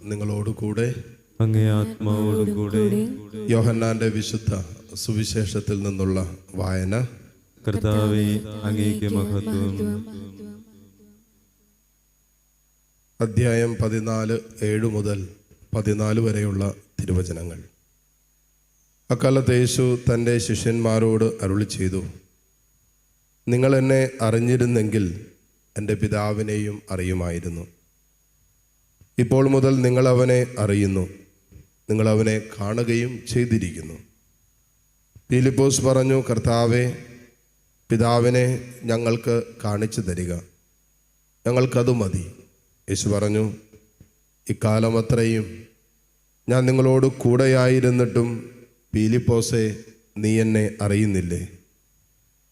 നിങ്ങളോടുകൂടെ അങ്ങേ ആത്മാവോടുകൂടെ. യോഹന്നാന്റെ വിശുദ്ധ സുവിശേഷത്തിൽ നിന്നുള്ള വായന. കർത്താവേ, അങ്ങേക്ക് മഹത്വം. അധ്യായം 14, 7 മുതൽ 14 വരെയുള്ള തിരുവചനങ്ങൾ. അക്കാലത്ത് യേശു തൻ്റെ ശിഷ്യന്മാരോട് അരുളി ചെയ്തു, നിങ്ങൾ എന്നെ അറിഞ്ഞിരുന്നെങ്കിൽ എൻ്റെ പിതാവിനെയും അറിയുമായിരുന്നു. ഇപ്പോൾ മുതൽ നിങ്ങൾ അവനെ അറിയുന്നു, നിങ്ങൾ അവനെ കാണുകയും ചെയ്തിരിക്കുന്നു. ഫിലിപ്പോസ് പറഞ്ഞു, കർത്താവേ, പിതാവിനെ ഞങ്ങൾക്ക് കാണിച്ചു തരിക, ഞങ്ങൾക്കത് മതി. യേശു പറഞ്ഞു, ഇക്കാലം അത്രയും ഞാൻ നിങ്ങളോട് കൂടെയായിരുന്നിട്ടും ഫിലിപ്പോസേ, നീ എന്നെ അറിയുന്നില്ലേ?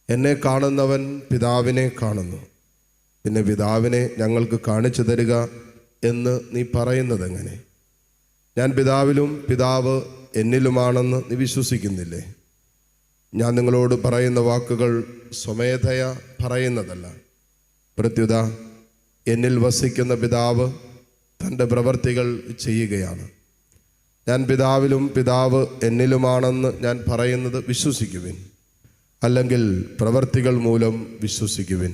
എന്നെ കാണുന്നവൻ പിതാവിനെ കാണുന്നു. പിന്നെ പിതാവിനെ ഞങ്ങൾക്ക് കാണിച്ചു തരിക എന്ന് നീ പറയുന്നത് എങ്ങനെ? ഞാൻ പിതാവിലും പിതാവ് എന്നിലുമാണെന്ന് നീ വിശ്വസിക്കുന്നില്ലേ? ഞാൻ നിങ്ങളോട് പറയുന്ന വാക്കുകൾ സ്വമേധയാ പറയുന്നതല്ല, പ്രത്യുത എന്നിൽ വസിക്കുന്ന പിതാവ് തൻ്റെ പ്രവൃത്തികൾ ചെയ്യുകയാണ്. ഞാൻ പിതാവിലും പിതാവ് എന്നിലുമാണെന്ന് ഞാൻ പറയുന്നത് വിശ്വസിക്കുവിൻ, അല്ലെങ്കിൽ പ്രവൃത്തികൾ മൂലം വിശ്വസിക്കുവിൻ.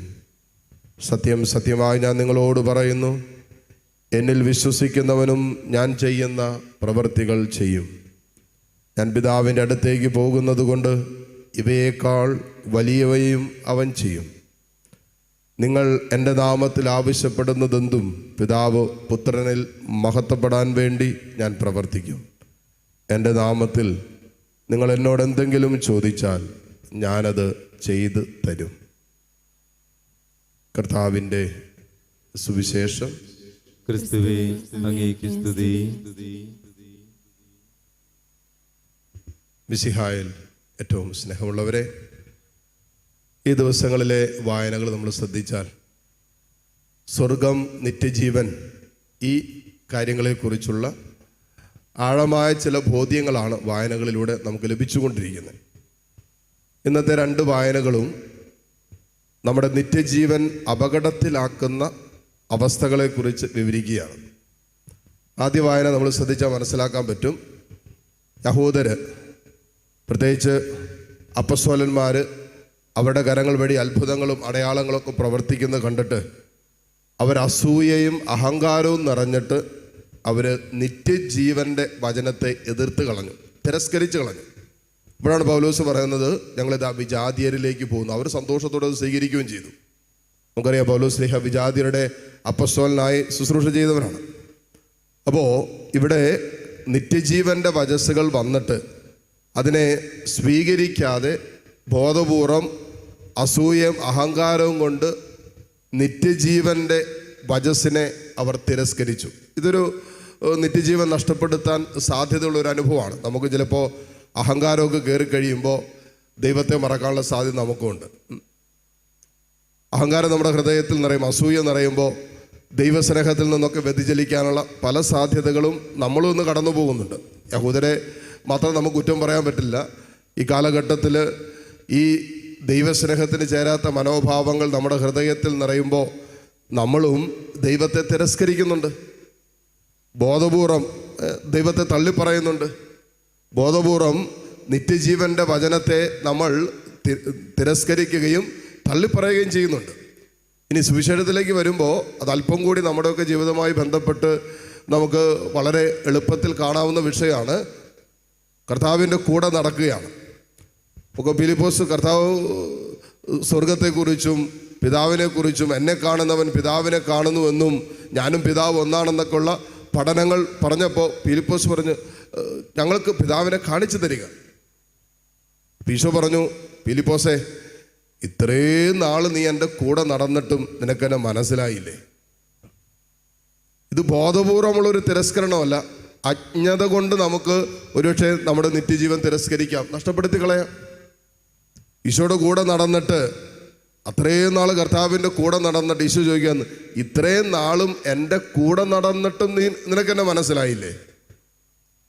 സത്യം സത്യമായി ഞാൻ നിങ്ങളോട് പറയുന്നു, എന്നിൽ വിശ്വസിക്കുന്നവനും ഞാൻ ചെയ്യുന്ന പ്രവൃത്തികൾ ചെയ്യും. ഞാൻ പിതാവിൻ്റെ അടുത്തേക്ക് പോകുന്നത് കൊണ്ട് ഇവയേക്കാൾ വലിയവയും അവൻ ചെയ്യും. നിങ്ങൾ എൻ്റെ നാമത്തിൽ ആവശ്യപ്പെടുന്നതെന്തും പിതാവ് പുത്രനിൽ മഹത്വപ്പെടാൻ വേണ്ടി ഞാൻ പ്രവർത്തിക്കും. എൻ്റെ നാമത്തിൽ നിങ്ങൾ എന്നോട് എന്തെങ്കിലും ചോദിച്ചാൽ ഞാനത് ചെയ്ത് തരും. കർത്താവിൻ്റെ സുവിശേഷം. ക്രിസ്തുവേ, അങ്ങേക്ക് സ്തുതി. മിശിഹായിൽ ഏറ്റവും സ്നേഹമുള്ളവരെ, ഈ ദിവസങ്ങളിലെ വായനകൾ നമ്മൾ ശ്രദ്ധിച്ചാൽ സ്വർഗം, നിത്യജീവൻ, ഈ കാര്യങ്ങളെക്കുറിച്ചുള്ള ആഴമായ ചില ബോധ്യങ്ങളാണ് വായനകളിലൂടെ നമുക്ക് ലഭിച്ചുകൊണ്ടിരിക്കുന്നത്. ഇന്നത്തെ 2 വായനകളും നമ്മുടെ നിത്യജീവൻ അപകടത്തിലാക്കുന്ന അവസ്ഥകളെക്കുറിച്ച് വിവരിക്കുകയാണ്. ആദ്യ വായന നമ്മൾ ശ്രദ്ധിച്ചാൽ മനസ്സിലാക്കാൻ പറ്റും, യഹൂദര്, പ്രത്യേകിച്ച് അപ്പസ്തോലന്മാർ അവരുടെ കരങ്ങൾ വഴി അത്ഭുതങ്ങളും അടയാളങ്ങളൊക്കെ പ്രവർത്തിക്കുന്നത് കണ്ടിട്ട് അവർ അസൂയയും അഹങ്കാരവും നിറഞ്ഞിട്ട് അവർ നിത്യജീവൻ്റെ വചനത്തെ എതിർത്ത് കളഞ്ഞു, തിരസ്കരിച്ച് കളഞ്ഞു. ഇപ്പോഴാണ് പൗലോസ് പറയുന്നത്, ഞങ്ങളിതാ വിജാതിയരിലേക്ക് പോകുന്നു. അവർ സന്തോഷത്തോടെ അത് സ്വീകരിക്കുകയും ചെയ്തു. നമുക്കറിയാം, പൗലോസ് ശ്ലീഹ വിജാതിയരുടെ അപ്പസ്തോലനായി ശുശ്രൂഷ ചെയ്തവരാണ്. അപ്പോൾ ഇവിടെ നിത്യജീവൻ്റെ വചസ്സുകൾ വന്നിട്ട് അതിനെ സ്വീകരിക്കാതെ ബോധപൂർവം അസൂയയും അഹങ്കാരവും കൊണ്ട് നിത്യജീവൻ്റെ വചസ്സിനെ അവർ തിരസ്കരിച്ചു. ഇതൊരു നിത്യജീവൻ നഷ്ടപ്പെടുത്താൻ സാധ്യതയുള്ളൊരു അനുഭവമാണ്. നമുക്ക് ചിലപ്പോൾ അഹങ്കാരമൊക്കെ കയറി കഴിയുമ്പോൾ ദൈവത്തെ മറക്കാനുള്ള സാധ്യത നമുക്കുണ്ട്. അഹങ്കാരം നമ്മുടെ ഹൃദയത്തിൽ നിറയും, അസൂയ നിറയുമ്പോൾ ദൈവസ്നേഹത്തിൽ നിന്നൊക്കെ വ്യതിചലിക്കാനുള്ള പല സാധ്യതകളും നമ്മളും ഇന്ന് കടന്നു പോകുന്നുണ്ട്. യഹൂദരെ മാത്രം നമുക്ക് കുറ്റം പറയാൻ പറ്റില്ല. ഈ കാലഘട്ടത്തിൽ ഈ ദൈവസ്നേഹത്തിന് ചേരാത്ത മനോഭാവങ്ങൾ നമ്മുടെ ഹൃദയത്തിൽ നിറയുമ്പോൾ നമ്മളും ദൈവത്തെ തിരസ്കരിക്കുന്നുണ്ട്, ബോധപൂർവം ദൈവത്തെ തള്ളിപ്പറയുന്നുണ്ട്, ബോധപൂർവം നിത്യജീവൻ്റെ വചനത്തെ നമ്മൾ തിരസ്കരിക്കുകയും തള്ളിപ്പറയുകയും ചെയ്യുന്നുണ്ട്. ഇനി സുവിശേഷത്തിലേക്ക് വരുമ്പോൾ അത് അല്പം കൂടി നമ്മുടെയൊക്കെ ജീവിതവുമായി ബന്ധപ്പെട്ട് നമുക്ക് വളരെ എളുപ്പത്തിൽ കാണാവുന്ന വിഷയമാണ്. കർത്താവിൻ്റെ കൂടെ നടക്കുകയാണ്. ഇപ്പോൾ ഫിലിപ്പോസ് കർത്താവ് സ്വർഗത്തെക്കുറിച്ചും പിതാവിനെക്കുറിച്ചും എന്നെ കാണുന്നവൻ പിതാവിനെ കാണുന്നുവെന്നും ഞാനും പിതാവ് ഒന്നാണെന്നൊക്കെ ഉള്ള പഠനങ്ങൾ പറഞ്ഞപ്പോൾ ഫിലിപ്പോസ് പറഞ്ഞു, ഞങ്ങൾക്ക് പിതാവിനെ കാണിച്ചു തരിക. ഈശോ പറഞ്ഞു, ഫിലിപ്പോസേ, ഇത്രയും നാൾ നീ എൻ്റെ കൂടെ നടന്നിട്ടും നിനക്കെന്നെ മനസ്സിലായില്ലേ? ഇത് ബോധപൂർവമുള്ളൊരു തിരസ്കരണമല്ല, അജ്ഞത കൊണ്ട് നമുക്ക് ഒരുപക്ഷെ നമ്മുടെ നിത്യജീവൻ തിരസ്കരിക്കാം, നഷ്ടപ്പെടുത്തി കളയാം. ഈശോയുടെ കൂടെ നടന്നിട്ട് അത്രയും നാൾ കർത്താവിൻ്റെ കൂടെ നടന്നിട്ട് ഈശോ ചോദിക്കാന്ന്, ഇത്രയും നാളും എൻ്റെ കൂടെ നടന്നിട്ടും നിനക്കെന്നെ മനസ്സിലായില്ലേ?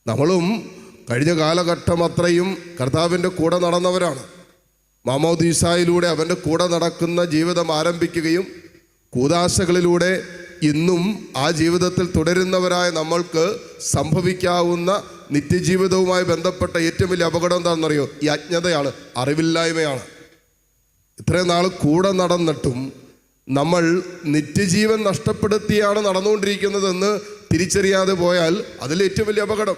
നമ്മളും കഴിഞ്ഞ കാലഘട്ടം അത്രയും കർത്താവിൻ്റെ കൂടെ നടന്നവരാണ്. മാമോദീസായിലൂടെ അവൻ്റെ കൂടെ നടക്കുന്ന ജീവിതം ആരംഭിക്കുകയും കൂദാശകളിലൂടെ ഇന്നും ആ ജീവിതത്തിൽ തുടരുന്നവരായ നമ്മൾക്ക് സംഭവിക്കാവുന്ന നിത്യജീവിതവുമായി ബന്ധപ്പെട്ട ഏറ്റവും വലിയ അപകടം എന്താണെന്നറിയോ? ഈ അജ്ഞതയാണ്, അറിവില്ലായ്മയാണ്. ഇത്രയും നാൾ കൂടെ നടന്നിട്ടും നമ്മൾ നിത്യജീവൻ നഷ്ടപ്പെടുത്തിയാണ് നടന്നുകൊണ്ടിരിക്കുന്നതെന്ന് തിരിച്ചറിയാതെ പോയാൽ അതിൽ ഏറ്റവും വലിയ അപകടം.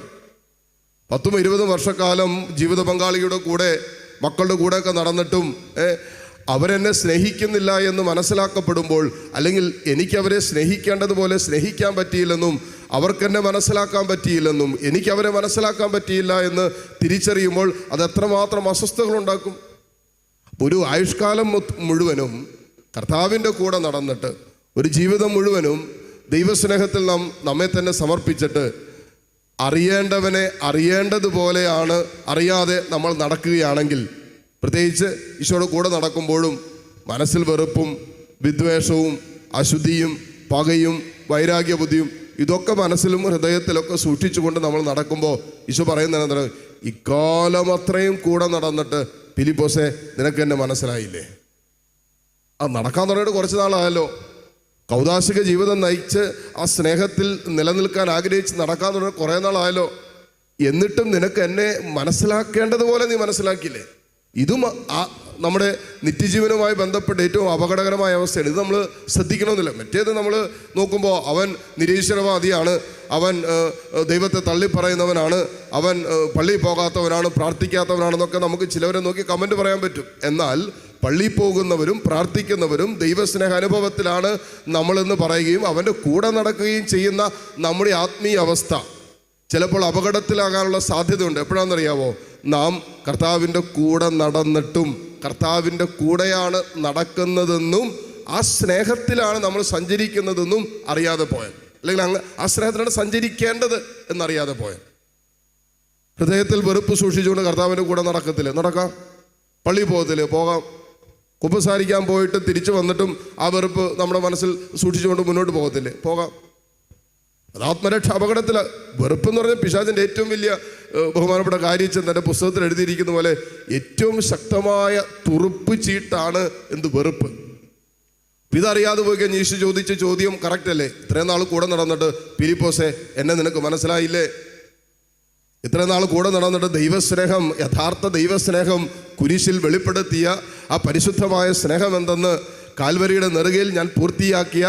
10-20 വർഷക്കാലം ജീവിത പങ്കാളിയുടെ കൂടെ, മക്കളുടെ കൂടെയൊക്കെ നടന്നിട്ടും അവരെന്നെ സ്നേഹിക്കുന്നില്ല എന്ന് മനസ്സിലാക്കപ്പെടുമ്പോൾ, അല്ലെങ്കിൽ എനിക്കവരെ സ്നേഹിക്കേണ്ടതുപോലെ സ്നേഹിക്കാൻ പറ്റിയില്ലെന്നും അവർക്കെന്നെ മനസ്സിലാക്കാൻ പറ്റിയില്ലെന്നും എനിക്കവരെ മനസ്സിലാക്കാൻ പറ്റിയില്ല എന്ന് തിരിച്ചറിയുമ്പോൾ അത് എത്രമാത്രം അസ്വസ്ഥതകളുണ്ടാക്കും. ഒരു ആയുഷ്കാലം മുഴുവനും കർത്താവിൻ്റെ കൂടെ നടന്നിട്ട്, ഒരു ജീവിതം മുഴുവനും ദൈവസ്നേഹത്തിൽ നമ്മെ തന്നെ സമർപ്പിച്ചിട്ട് അറിയേണ്ടവനെ അറിയേണ്ടതുപോലെയാണ് അറിയാതെ നമ്മൾ നടക്കുകയാണെങ്കിൽ, പ്രത്യേകിച്ച് ഈശോയുടെ കൂടെ നടക്കുമ്പോഴും മനസ്സിൽ വെറുപ്പും വിദ്വേഷവും അശുദ്ധിയും പകയും വൈരാഗ്യ ബുദ്ധിയും ഇതൊക്കെ മനസ്സിലും ഹൃദയത്തിലൊക്കെ സൂക്ഷിച്ചുകൊണ്ട് നമ്മൾ നടക്കുമ്പോൾ ഈശോ പറയുന്നത്, ഇക്കാലം അത്രയും കൂടെ നടന്നിട്ട് ഫിലിപ്പോസേ നിനക്ക് എന്നെ മനസ്സിലായില്ലേ? അത് നടക്കാൻ തുടങ്ങിയിട്ട് കുറച്ച് നാളായല്ലോ. കൗദാശിക ജീവിതം നയിച്ച് ആ സ്നേഹത്തിൽ നിലനിൽക്കാൻ ആഗ്രഹിച്ച് നടക്കാൻ തുടങ്ങി കുറേ നാളായല്ലോ. എന്നിട്ടും നിനക്ക് എന്നെ മനസ്സിലാക്കേണ്ടതുപോലെ നീ മനസ്സിലാക്കിയില്ലേ? ഇതും നമ്മുടെ നിത്യജീവനുമായി ബന്ധപ്പെട്ട് ഏറ്റവും അപകടകരമായ അവസ്ഥയാണ്. ഇത് നമ്മൾ ശ്രദ്ധിക്കണമെന്നില്ല. മറ്റേത് നമ്മൾ നോക്കുമ്പോൾ അവൻ നിരീശ്വരവാദിയാണ്, അവൻ ദൈവത്തെ തള്ളിപ്പറയുന്നവനാണ്, അവൻ പള്ളിയിൽ പോകാത്തവനാണ്, പ്രാർത്ഥിക്കാത്തവനാണെന്നൊക്കെ നമുക്ക് ചിലവരെ നോക്കി കമൻറ്റ് പറയാൻ പറ്റും. എന്നാൽ പള്ളിയിൽ പോകുന്നവരും പ്രാർത്ഥിക്കുന്നവരും ദൈവസ്നേഹ അനുഭവത്തിലാണ് നമ്മളെന്ന് പറയുകയും അവൻ്റെ കൂടെ നടക്കുകയും ചെയ്യുന്ന നമ്മുടെ ആത്മീയ അവസ്ഥ ചിലപ്പോൾ അപകടത്തിലാകാനുള്ള സാധ്യതയുണ്ട്. എപ്പോഴാണെന്നറിയാവോ? നാം കർത്താവിൻ്റെ കൂടെ നടന്നിട്ടും കർത്താവിൻ്റെ കൂടെയാണ് നടക്കുന്നതെന്നും ആ സ്നേഹത്തിലാണ് നമ്മൾ സഞ്ചരിക്കുന്നതെന്നും അറിയാതെ പോയാൽ, അല്ലെങ്കിൽ ആ സ്നേഹത്തിലാണ് സഞ്ചരിക്കേണ്ടത് എന്നറിയാതെ പോയാൽ, ഹൃദയത്തിൽ വെറുപ്പ് സൂക്ഷിച്ചുകൊണ്ട് കർത്താവിൻ്റെ കൂടെ നടക്കത്തില്ലേ? നടക്കാം. പള്ളിയിൽ പോകത്തില്ലേ? പോകാം. കുമ്പസാരിക്കാൻ പോയിട്ട് തിരിച്ചു വന്നിട്ടും ആ വെറുപ്പ് നമ്മുടെ മനസ്സിൽ സൂക്ഷിച്ചുകൊണ്ട് മുന്നോട്ട് പോകത്തില്ലേ? പോകാം. അത് ആത്മരക്ഷ അപകടത്തിൽ. വെറുപ്പ് എന്ന് പറഞ്ഞാൽ പിശാചിൻ്റെ ഏറ്റവും വലിയ ബഹുമാനപ്പെട്ട കാര്യച്ചൻ തൻ്റെ പുസ്തകത്തിൽ എഴുതിയിരിക്കുന്ന പോലെ ഏറ്റവും ശക്തമായ തുറുപ്പ് ചീട്ടാണ് എന്ത്? വെറുപ്പ്. ഇതറിയാതെ പോയി കഴിഞ്ഞ് യേശു ചോദിച്ച ചോദ്യം കറക്റ്റ് അല്ലേ? ഇത്രയും നാൾ കൂടെ നടന്നിട്ട് ഫിലിപ്പോസേ എന്നെ നിനക്ക് മനസ്സിലായില്ലേ? ഇത്രയും നാൾ കൂടെ നടന്നിട്ട് ദൈവസ്നേഹം, യഥാർത്ഥ ദൈവസ്നേഹം കുരിശിൽ വെളിപ്പെടുത്തിയ ആ പരിശുദ്ധമായ സ്നേഹം എന്തെന്ന്, കാൽവരിയുടെ നെറുകയിൽ ഞാൻ പൂർത്തിയാക്കിയ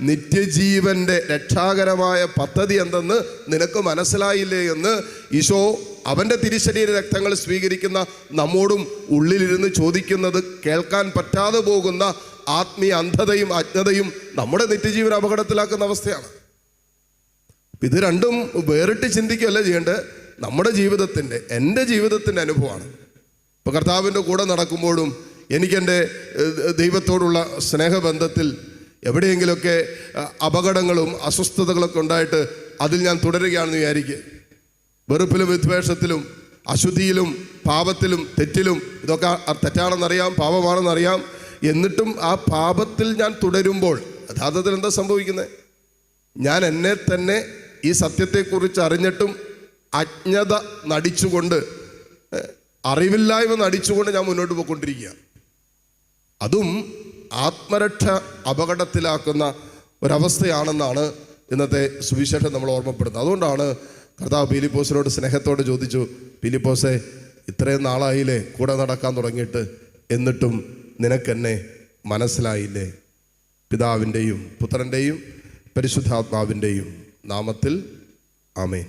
നിത്യജീവൻ്റെ രക്ഷാകരമായ പദ്ധതി എന്തെന്ന് നിനക്ക് മനസ്സിലായില്ലേ എന്ന് ഈശോ അവൻ്റെ തിരുശരീര രക്തങ്ങൾ സ്വീകരിക്കുന്ന നമ്മോടും ഉള്ളിലിരുന്ന് ചോദിക്കുന്നത് കേൾക്കാൻ പറ്റാതെ പോകുന്ന ആത്മീയ അന്ധതയും അജ്ഞതയും നമ്മുടെ നിത്യജീവൻ അപകടത്തിലാക്കുന്ന അവസ്ഥയാണ്. ഇത് രണ്ടും വേറിട്ട് ചിന്തിക്കുകയല്ല ചെയ്യേണ്ടത്. നമ്മുടെ ജീവിതത്തിൻ്റെ, എൻ്റെ ജീവിതത്തിൻ്റെ അനുഭവമാണ്. ഇപ്പോൾ കർത്താവിൻ്റെ കൂടെ നടക്കുമ്പോഴും എനിക്കെൻ്റെ ദൈവത്തോടുള്ള സ്നേഹബന്ധത്തിൽ എവിടെയെങ്കിലുമൊക്കെ അപകടങ്ങളും അസ്വസ്ഥതകളൊക്കെ ഉണ്ടായിട്ട് അതിൽ ഞാൻ തുടരുകയാണെന്ന് വിചാരിക്കുക. വെറുപ്പിലും വിദ്വേഷത്തിലും അശുദ്ധിയിലും പാപത്തിലും തെറ്റിലും, ഇതൊക്കെ തെറ്റാണെന്നറിയാം, പാപമാണെന്നറിയാം. എന്നിട്ടും ആ പാപത്തിൽ ഞാൻ തുടരുമ്പോൾ യഥാർത്ഥത്തിൽ എന്താ സംഭവിക്കുന്നത്? ഞാൻ എന്നെ തന്നെ ഈ സത്യത്തെക്കുറിച്ച് അറിഞ്ഞിട്ടും അജ്ഞത നടിച്ചുകൊണ്ട്, അറിവില്ലായ്മ നടിച്ചുകൊണ്ട് ഞാൻ മുന്നോട്ട് പോയിക്കൊണ്ടിരിക്കുക. അതും ആത്മരക്ഷ അപകടത്തിലാക്കുന്ന ഒരവസ്ഥയാണെന്നാണ് ഇന്നത്തെ സുവിശേഷം നമ്മൾ ഓർമ്മപ്പെടുന്നത്. അതുകൊണ്ടാണ് കർത്താവ് ഫിലിപ്പോസിനോട് സ്നേഹത്തോടെ ചോദിച്ചു, ഫിലിപ്പോസേ ഇത്രയും നാളായില്ലേ കൂടെ നടക്കാൻ തുടങ്ങിയിട്ട്, എന്നിട്ടും നിനക്കെന്നെ മനസ്സിലായില്ലേ? പിതാവിൻ്റെയും പുത്രൻ്റെയും പരിശുദ്ധാത്മാവിൻ്റെയും നാമത്തിൽ ആമേൻ.